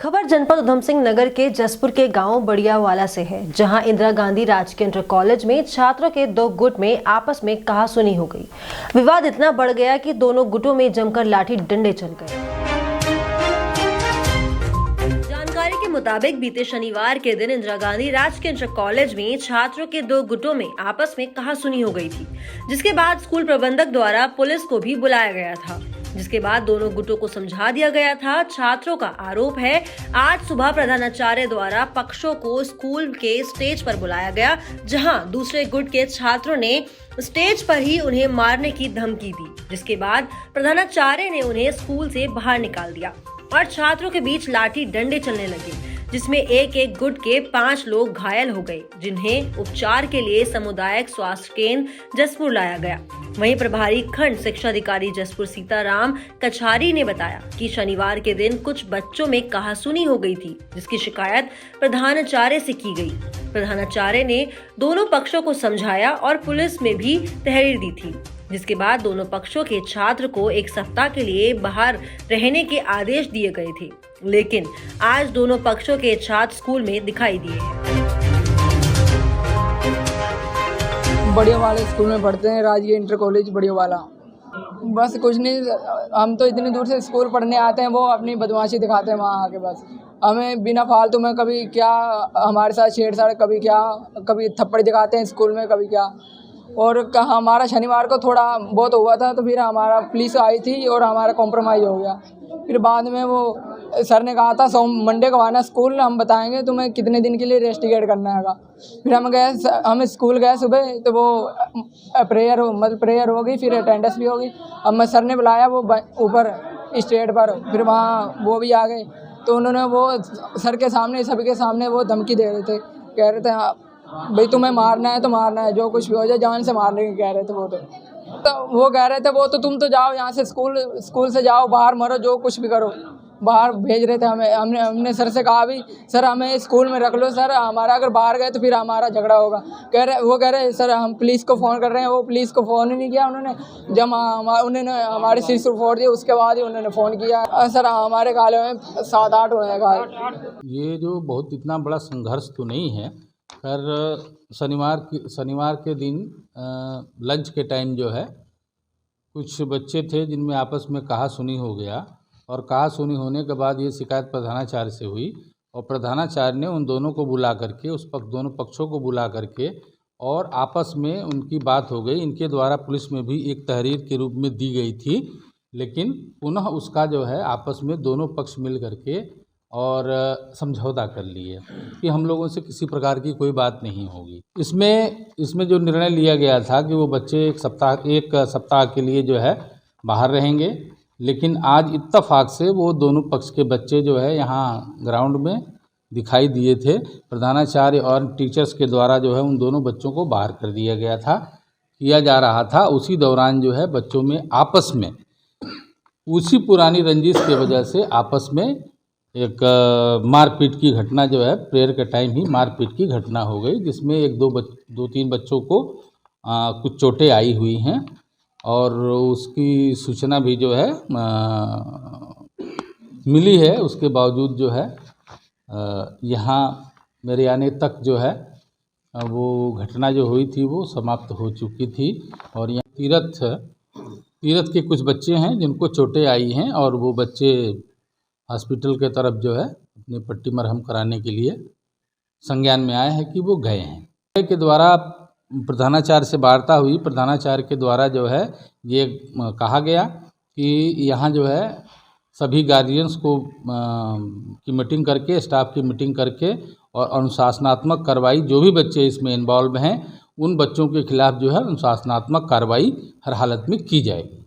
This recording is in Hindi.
खबर जनपद उधम सिंह नगर के जसपुर के गांव बड़ियावाला से है, जहां इंदिरा गांधी राजकीय इंटर कॉलेज में छात्रों के दो गुट में आपस में कहासुनी हो गई। विवाद इतना बढ़ गया कि दोनों गुटों में जमकर लाठी डंडे चल गए। जानकारी के मुताबिक बीते शनिवार के दिन इंदिरा गांधी राजकीय इंटर कॉलेज में छात्रों के दो गुटों में आपस में कहासुनी हो गई थी, जिसके बाद स्कूल प्रबंधक द्वारा पुलिस को भी बुलाया गया था, जिसके बाद दोनों गुटों को समझा दिया गया था। छात्रों का आरोप है आज सुबह प्रधानाचार्य द्वारा पक्षों को स्कूल के स्टेज पर बुलाया गया, जहां दूसरे गुट के छात्रों ने स्टेज पर ही उन्हें मारने की धमकी दी, जिसके बाद प्रधानाचार्य ने उन्हें स्कूल से बाहर निकाल दिया और छात्रों के बीच लाठी डंडे चलने लगे, जिसमें एक गुट के 5 लोग घायल हो गए, जिन्हें उपचार के लिए सामुदायिक स्वास्थ्य केंद्र जसपुर लाया गया। वहीं प्रभारी खंड शिक्षा अधिकारी जसपुर सीताराम कछारी ने बताया कि शनिवार के दिन कुछ बच्चों में कहासुनी हो गई थी, जिसकी शिकायत प्रधानाचार्य से की गई। प्रधानाचार्य ने दोनों पक्षों को समझाया और पुलिस में भी तहरीर दी थी, जिसके बाद दोनों पक्षों के छात्र को 1 सप्ताह के लिए बाहर रहने के आदेश दिए गए थे, लेकिन आज दोनों पक्षों के छात्र स्कूल में दिखाई दिए हैं। बड़ियावाला स्कूल में पढ़ते हैं, राजकीय इंटर कॉलेज बड़ियावाला। बस कुछ नहीं, हम तो इतनी दूर से स्कूल पढ़ने आते हैं, वो अपनी बदमाशी दिखाते हैं वहाँ आके। बस हमें बिना फालतू में कभी क्या हमारे साथ छेड़छाड़, कभी क्या, कभी थप्पड़ दिखाते हैं स्कूल में, कभी क्या। और हमारा शनिवार को थोड़ा बहुत हुआ था, तो फिर हमारा पुलिस आई थी और हमारा कॉम्प्रोमाइज़ हो गया। फिर बाद में वो सर ने कहा था मंडे को आना स्कूल, हम बताएंगे तुम्हें कितने दिन के लिए रेस्टिकेट करना है। फिर हम स्कूल गए सुबह, तो वो प्रेयर हो गई, फिर अटेंडेंस भी हो गई। अब सर ने बुलाया वो ऊपर स्टेज पर, फिर वहाँ वो भी आ गए, तो उन्होंने वो सर के सामने, सबके सामने वो धमकी दे रहे थे, कह रहे थे भाई तुम्हें मारना है तो मारना है, जो कुछ भी हो जाए, जान से मारने की कह रहे थे। वो कह रहे थे वो तो तुम तो जाओ यहाँ से, स्कूल से जाओ, बाहर मरो, जो कुछ भी करो, बाहर भेज रहे थे हमें। हमने सर से कहा भी सर हमें स्कूल में रख लो सर, हमारा अगर बाहर गए तो फिर हमारा झगड़ा होगा। वो कह रहे सर हम पुलिस को फ़ोन कर रहे हैं। वो पुलिस को फ़ोन ही नहीं किया उन्होंने, जब उन्होंने हमारे सिर से फोड़ दिया, उसके बाद ही उन्होंने फ़ोन किया। सर हमारे गालों में 7-8 हुए हैं घायल। ये जो बहुत इतना बड़ा संघर्ष तो नहीं है, पर शनिवार के दिन लंच के टाइम जो है कुछ बच्चे थे जिनमें आपस में कहासुनी हो गया, और कहासुनी होने के बाद ये शिकायत प्रधानाचार्य से हुई, और प्रधानाचार्य ने उन दोनों को बुला करके, दोनों पक्षों को बुला करके, और आपस में उनकी बात हो गई। इनके द्वारा पुलिस में भी एक तहरीर के रूप में दी गई थी, लेकिन पुनः उसका जो है आपस में दोनों पक्ष मिल करके और समझौता कर लिए कि हम लोगों से किसी प्रकार की कोई बात नहीं होगी। इसमें जो निर्णय लिया गया था कि वो बच्चे एक सप्ताह के लिए जो है बाहर रहेंगे, लेकिन आज इत्तफाक से वो दोनों पक्ष के बच्चे जो है यहाँ ग्राउंड में दिखाई दिए थे। प्रधानाचार्य और टीचर्स के द्वारा जो है उन दोनों बच्चों को बाहर कर दिया किया जा रहा था। उसी दौरान जो है बच्चों में आपस में उसी पुरानी रंजिश की वजह से आपस में एक मारपीट की घटना जो है, प्रेयर के टाइम ही मारपीट की घटना हो गई, जिसमें 2-3 बच्चों को कुछ चोटें आई हुई हैं, और उसकी सूचना भी जो है मिली है। उसके बावजूद जो है यहाँ मेरे आने तक जो है वो घटना जो हुई थी वो समाप्त हो चुकी थी। और यहाँ तीरथ के कुछ बच्चे हैं जिनको चोटें आई हैं, और वो बच्चे हॉस्पिटल के तरफ जो है अपनी पट्टी मरहम कराने के लिए संज्ञान में आए हैं कि वो गए हैं। के द्वारा प्रधानाचार्य से वार्ता हुई, प्रधानाचार्य के द्वारा जो है ये कहा गया कि यहाँ जो है सभी गार्जियंस को की मीटिंग करके, स्टाफ की मीटिंग करके, और अनुशासनात्मक कार्रवाई, जो भी बच्चे इसमें इन्वॉल्व हैं उन बच्चों के खिलाफ जो है अनुशासनात्मक कार्रवाई हर हालत में की जाएगी।